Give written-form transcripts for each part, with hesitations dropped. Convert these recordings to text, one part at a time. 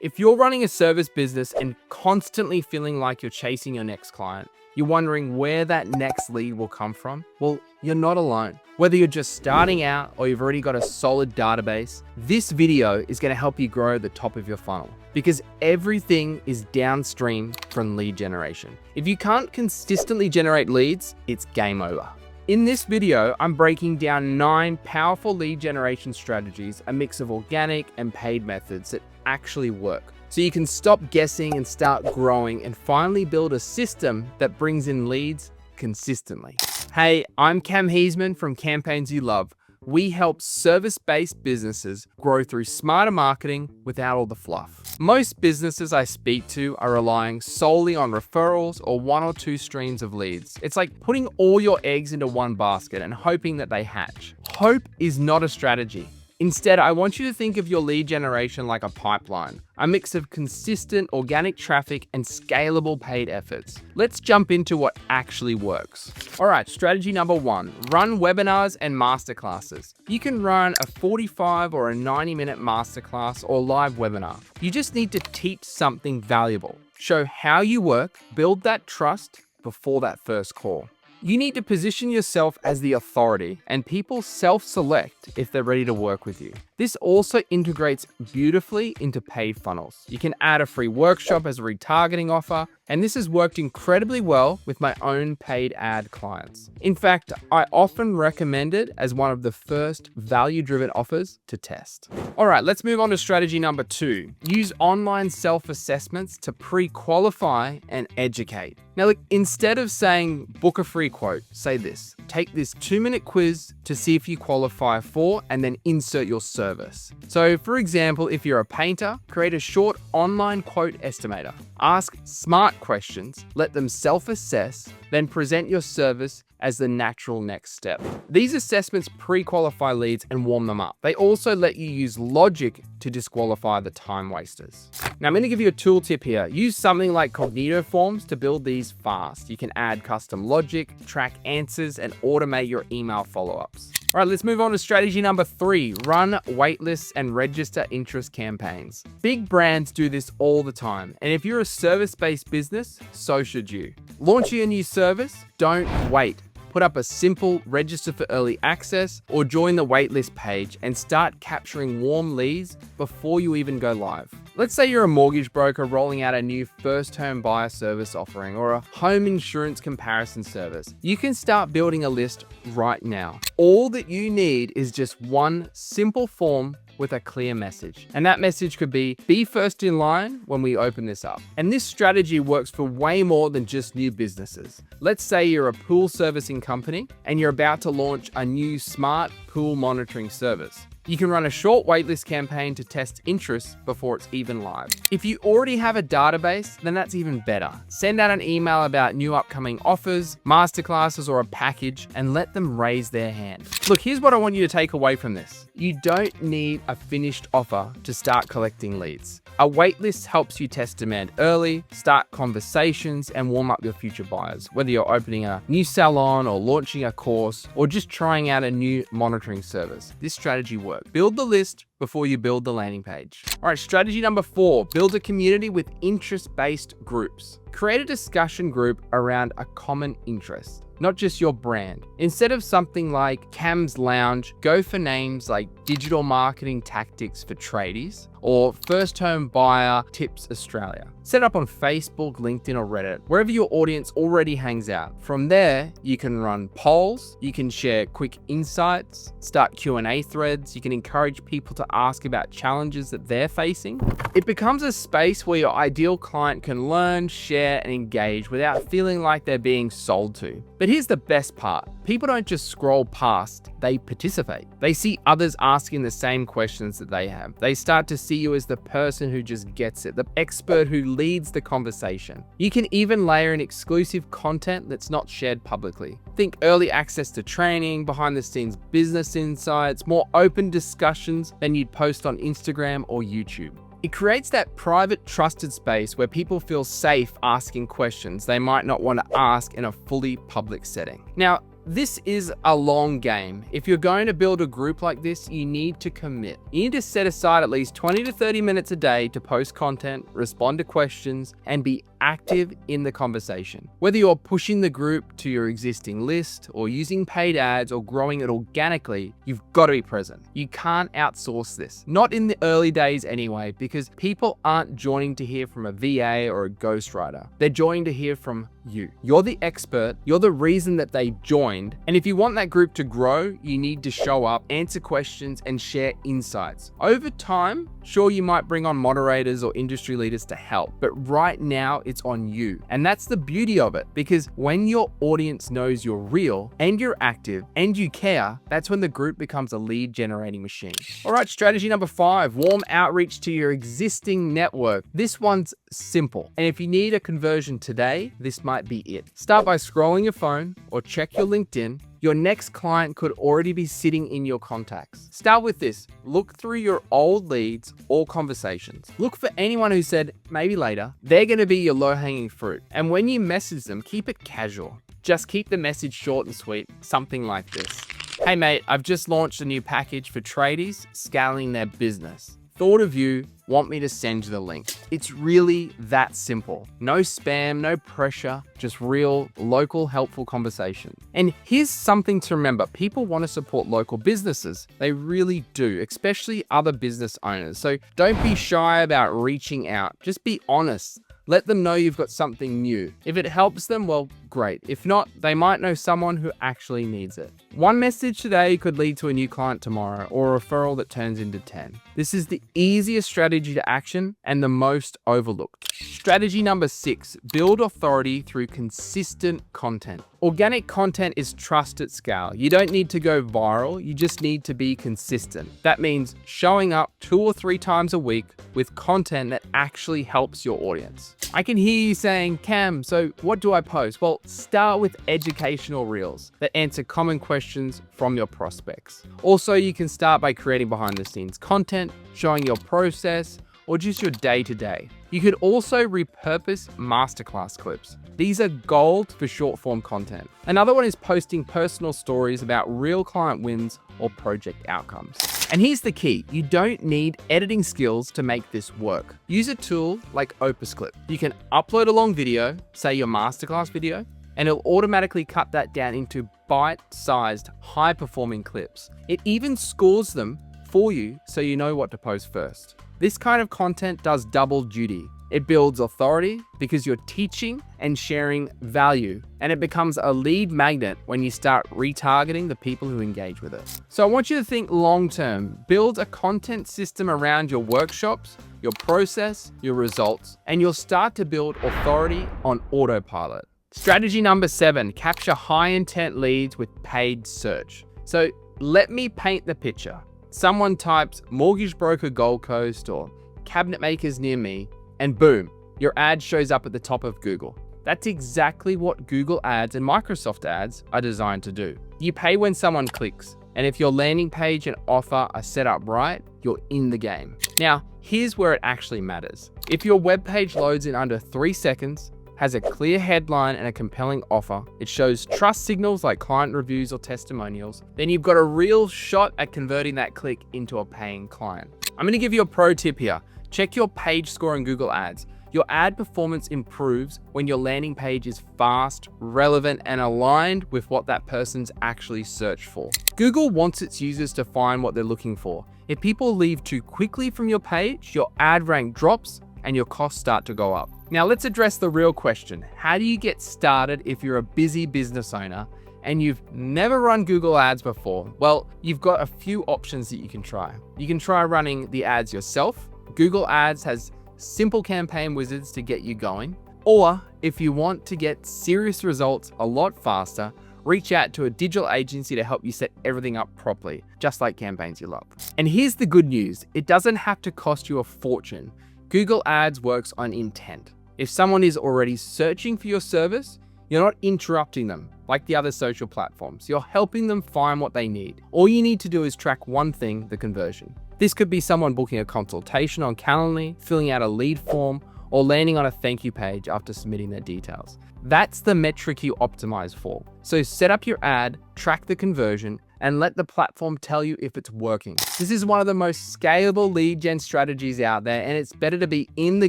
If you're running a service business and constantly feeling like you're chasing your next client, you're wondering where that next lead will come from, well, you're not alone. Whether you're just starting out or you've already got a solid database, this video is going to help you grow the top of your funnel because everything is downstream from lead generation. If you can't consistently generate leads, it's game over. In this video, I'm breaking down 9 powerful lead generation strategies, a mix of organic and paid methods that actually work. So you can stop guessing and start growing and finally build a system that brings in leads consistently. Hey, I'm Cam Heisman from Campaigns You Love. We help service-based businesses grow through smarter marketing without all the fluff. Most businesses I speak to are relying solely on referrals or 1 or 2 streams of leads. It's like putting all your eggs into one basket and hoping that they hatch. Hope is not a strategy. Instead, I want you to think of your lead generation like a pipeline, a mix of consistent organic traffic and scalable paid efforts. Let's jump into what actually works. All right, strategy number 1, run webinars and masterclasses. You can run a 45 or a 90-minute masterclass or live webinar. You just need to teach something valuable, show how you work, build that trust before that first call. You need to position yourself as the authority, and people self-select if they're ready to work with you. This also integrates beautifully into paid funnels. You can add a free workshop as a retargeting offer, and this has worked incredibly well with my own paid ad clients. In fact, I often recommend it as one of the first value-driven offers to test. All right, let's move on to strategy number 2. Use online self-assessments to pre-qualify and educate. Now look, instead of saying book a free quote, say this: take this 2-minute quiz to see if you qualify for, and then insert your service. So for example, if you're a painter, create a short online quote estimator. Ask smart questions, let them self-assess, then present your service as the natural next step. These assessments pre-qualify leads and warm them up. They also let you use logic to disqualify the time wasters. Now I'm going to give you a tool tip here. Use something like Cognito Forms to build these fast. You can add custom logic, track answers, and automate your email follow-ups. All right, let's move on to strategy number 3, run waitlists and register interest campaigns. Big brands do this all the time, and if you're a service-based business, so should you. Launching a new service? Don't wait. Put up a simple register for early access or join the waitlist page and start capturing warm leads before you even go live. Let's say you're a mortgage broker rolling out a new first home buyer service offering or a home insurance comparison service. You can start building a list right now. All that you need is just one simple form with a clear message. And that message could be first in line when we open this up. And this strategy works for way more than just new businesses. Let's say you're a pool servicing company and you're about to launch a new smart pool monitoring service. You can run a short waitlist campaign to test interest before it's even live. If you already have a database, then that's even better. Send out an email about new upcoming offers, masterclasses, or a package, and let them raise their hand. Look, here's what I want you to take away from this. You don't need a finished offer to start collecting leads. A waitlist helps you test demand early, start conversations, and warm up your future buyers, whether you're opening a new salon or launching a course or just trying out a new monitoring service. This strategy works. Build the list before you build the landing page. All right, strategy number 4, build a community with interest-based groups. Create a discussion group around a common interest, not just your brand. Instead of something like Cam's Lounge, go for names like Digital Marketing Tactics for Tradies or First Home Buyer Tips Australia. Set up on Facebook, LinkedIn, or Reddit, wherever your audience already hangs out. From there, you can run polls, you can share quick insights, start Q&A threads, you can encourage people to ask about challenges that they're facing. It becomes a space where your ideal client can learn, share, and engage without feeling like they're being sold to. But here's the best part. People don't just scroll past, they participate. They see others asking the same questions that they have. They start to see you as the person who just gets it, the expert who leads the conversation. You can even layer in exclusive content that's not shared publicly. Think early access to training, behind the scenes business insights, more open discussions than you'd post on Instagram or YouTube. It creates that private, trusted space where people feel safe asking questions they might not want to ask in a fully public setting. Now, this is a long game. If you're going to build a group like this, you need to commit. You need to set aside at least 20 to 30 minutes a day to post content, respond to questions, and be active in the conversation. Whether you're pushing the group to your existing list or using paid ads or growing it organically, you've got to be present. You can't outsource this. Not in the early days anyway, because people aren't joining to hear from a VA or a ghostwriter. They're joining to hear from you. You're the expert. You're the reason that they joined. And if you want that group to grow, you need to show up, answer questions, and share insights. Over time, sure, you might bring on moderators or industry leaders to help, but right now it's on you. And that's the beauty of it, because when your audience knows you're real and you're active and you care, that's when the group becomes a lead generating machine. All right, strategy number 5, warm outreach to your existing network. This one's simple. And if you need a conversion today, this might be it. Start by scrolling your phone or check your LinkedIn. Your next client could already be sitting in your contacts. Start with this. Look through your old leads or conversations. Look for anyone who said, maybe later. They're going to be your low-hanging fruit. And when you message them, keep it casual. Just keep the message short and sweet, something like this. Hey mate, I've just launched a new package for tradies scaling their business. Thought of you, want me to send you the link. It's really that simple. No spam, no pressure, just real, local, helpful conversation. And here's something to remember. People want to support local businesses. They really do, especially other business owners. So don't be shy about reaching out. Just be honest. Let them know you've got something new. If it helps them, well, great. If not, they might know someone who actually needs it. One message today could lead to a new client tomorrow or a referral that turns into 10. This is the easiest strategy to action and the most overlooked. Strategy number 6, build authority through consistent content. Organic content is trust at scale. You don't need to go viral, you just need to be consistent. That means showing up 2 or 3 times a week with content that actually helps your audience. I can hear you saying, Cam, so what do I post? Well, start with educational reels that answer common questions from your prospects. Also, you can start by creating behind the scenes content, showing your process, or just your day-to-day. You could also repurpose masterclass clips. These are gold for short form content. Another one is posting personal stories about real client wins or project outcomes. And here's the key, you don't need editing skills to make this work. Use a tool like Opus Clip. You can upload a long video, say your masterclass video, and it'll automatically cut that down into bite-sized, high-performing clips. It even scores them for you so you know what to post first. This kind of content does double duty. It builds authority because you're teaching and sharing value, and it becomes a lead magnet when you start retargeting the people who engage with it. So I want you to think long-term. Build a content system around your workshops, your process, your results, and you'll start to build authority on autopilot. Strategy number 7, capture high-intent leads with paid search. So let me paint the picture. Someone types mortgage broker Gold Coast or cabinet makers near me, and boom, your ad shows up at the top of Google. That's exactly what Google Ads and Microsoft Ads are designed to do. You pay when someone clicks, and if your landing page and offer are set up right, you're in the game. Now, here's where it actually matters. If your web page loads in under 3 seconds, has a clear headline and a compelling offer, it shows trust signals like client reviews or testimonials, then you've got a real shot at converting that click into a paying client. I'm gonna give you a pro tip here. Check your page score in Google Ads. Your ad performance improves when your landing page is fast, relevant, and aligned with what that person's actually searched for. Google wants its users to find what they're looking for. If people leave too quickly from your page, your ad rank drops and your costs start to go up. Now let's address the real question. How do you get started if you're a busy business owner and you've never run Google Ads before? Well, you've got a few options that you can try. You can try running the ads yourself. Google Ads has simple campaign wizards to get you going. Or if you want to get serious results a lot faster, reach out to a digital agency to help you set everything up properly, just like campaigns you love. And here's the good news. It doesn't have to cost you a fortune. Google Ads works on intent. If someone is already searching for your service, you're not interrupting them like the other social platforms. You're helping them find what they need. All you need to do is track one thing, the conversion. This could be someone booking a consultation on Calendly, filling out a lead form, or landing on a thank you page after submitting their details. That's the metric you optimize for. So set up your ad, track the conversion, and let the platform tell you if it's working. This is one of the most scalable lead gen strategies out there, and it's better to be in the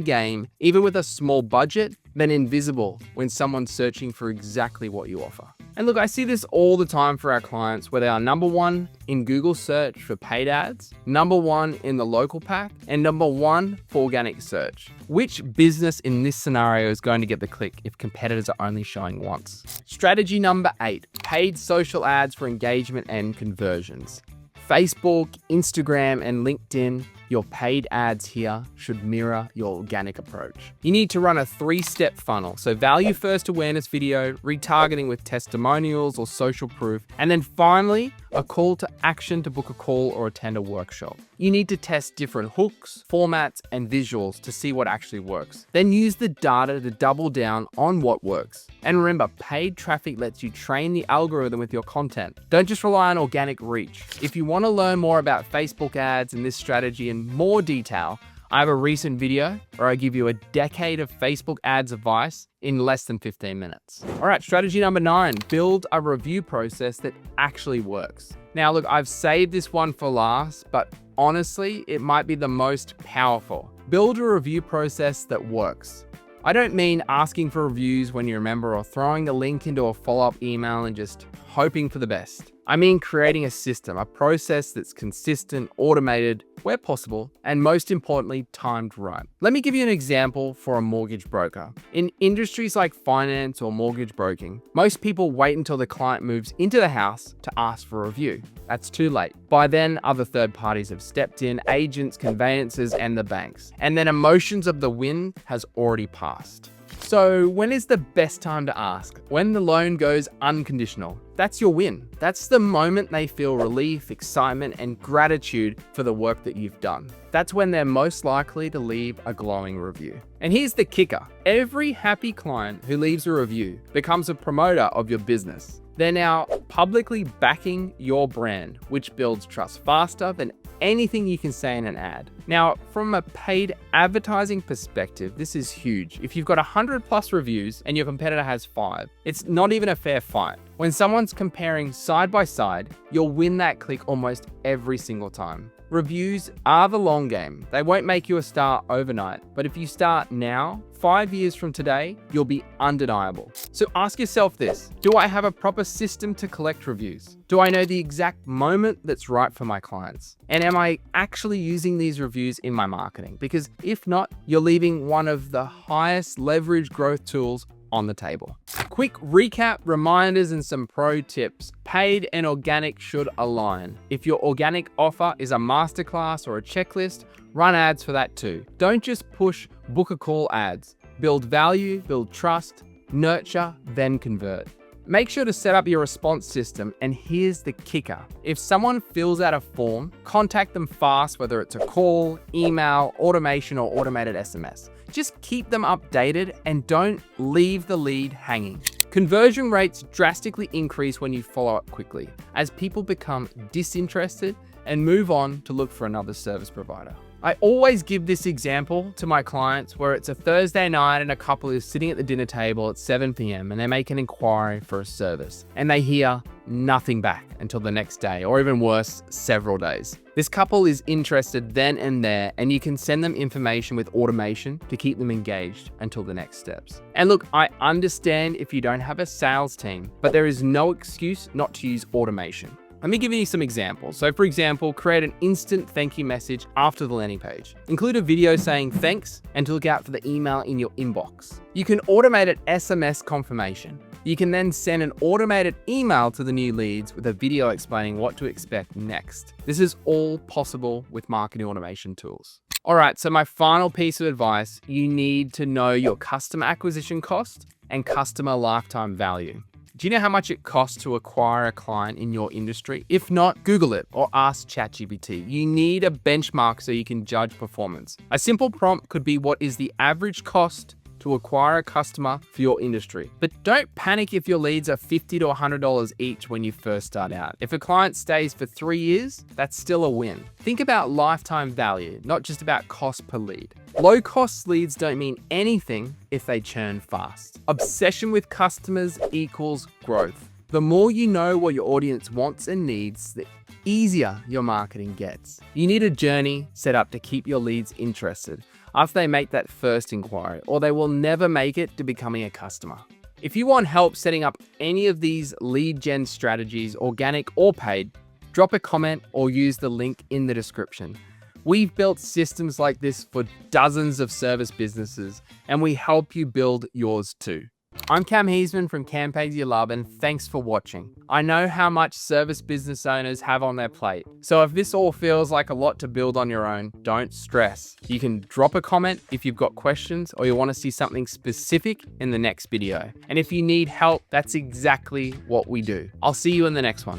game, even with a small budget, than invisible when someone's searching for exactly what you offer. And look, I see this all the time for our clients where they are number one in Google search for paid ads, number one in the local pack, and number one for organic search. Which business in this scenario is going to get the click if competitors are only showing once? Strategy number 8, paid social ads for engagement and conversions. Facebook, Instagram, and LinkedIn, your paid ads here should mirror your organic approach. You need to run a 3-step funnel. So value first awareness video, retargeting with testimonials or social proof, and then finally, a call to action to book a call or attend a workshop. You need to test different hooks, formats, and visuals to see what actually works. Then use the data to double down on what works. And remember, paid traffic lets you train the algorithm with your content. Don't just rely on organic reach. If you want to learn more about Facebook ads and this strategy in more detail, I have a recent video where I give you a decade of Facebook ads advice in less than 15 minutes. All right, strategy number 9, build a review process that actually works. Now, look, I've saved this one for last, but honestly, it might be the most powerful. Build a review process that works. I don't mean asking for reviews when you remember or throwing the link into a follow-up email and just hoping for the best. I mean creating a system, a process that's consistent, automated, where possible, and most importantly, timed right. Let me give you an example for a mortgage broker. In industries like finance or mortgage broking, most people wait until the client moves into the house to ask for a review. That's too late. By then, other third parties have stepped in, agents, conveyancers, and the banks. And then emotions of the win has already passed. So when is the best time to ask? When the loan goes unconditional. That's your win. That's the moment they feel relief, excitement, and gratitude for the work that you've done. That's when they're most likely to leave a glowing review. And here's the kicker. Every happy client who leaves a review becomes a promoter of your business. They're now publicly backing your brand, which builds trust faster than anything you can say in an ad. Now, from a paid advertising perspective, this is huge. If you've got 100+ reviews and your competitor has 5, it's not even a fair fight. When someone's comparing side by side, you'll win that click almost every single time. Reviews are the long game. They won't make you a star overnight, but if you start now, 5 years from today, you'll be undeniable. So ask yourself this: do I have a proper system to collect reviews? Do I know the exact moment that's right for my clients? And am I actually using these reviews in my marketing? Because if not, you're leaving one of the highest leverage growth tools on the table. Quick recap, reminders, and some pro tips. Paid and organic should align. If your organic offer is a masterclass or a checklist, run ads for that too. Don't just push book a call ads. Build value, build trust, nurture, then convert. Make sure to set up your response system, and here's the kicker. If someone fills out a form, contact them fast, whether it's a call, email, automation, or automated SMS. Just keep them updated and don't leave the lead hanging. Conversion rates drastically increase when you follow up quickly, as people become disinterested and move on to look for another service provider. I always give this example to my clients where it's a Thursday night and a couple is sitting at the dinner table at 7 p.m. and they make an inquiry for a service and they hear nothing back until the next day, or even worse, several days. This couple is interested then and there, and you can send them information with automation to keep them engaged until the next steps. And look, I understand if you don't have a sales team, but there is no excuse not to use automation. Let me give you some examples. So for example, create an instant thank you message after the landing page. Include a video saying thanks and to look out for the email in your inbox. You can automate an SMS confirmation. You can then send an automated email to the new leads with a video explaining what to expect next. This is all possible with marketing automation tools. All right, so my final piece of advice, you need to know your customer acquisition cost and customer lifetime value. Do you know how much it costs to acquire a client in your industry? If not, Google it or ask ChatGPT. You need a benchmark so you can judge performance. A simple prompt could be, what is the average cost to acquire a customer for your industry. But don't panic if your leads are $50 to $100 each when you first start out. If a client stays for 3 years, that's still a win. Think about lifetime value, not just about cost per lead. Low-cost leads don't mean anything if they churn fast. Obsession with customers equals growth. The more you know what your audience wants and needs, the easier your marketing gets. You need a journey set up to keep your leads interested after they make that first inquiry, or they will never make it to becoming a customer. If you want help setting up any of these lead gen strategies, organic or paid, drop a comment or use the link in the description. We've built systems like this for dozens of service businesses, and we help you build yours too. I'm Cam Heisman from Campaigns You Love, and thanks for watching. I know how much service business owners have on their plate, so if this all feels like a lot to build on your own, don't stress. You can drop a comment if you've got questions or you want to see something specific in the next video. And if you need help, that's exactly what we do. I'll see you in the next one.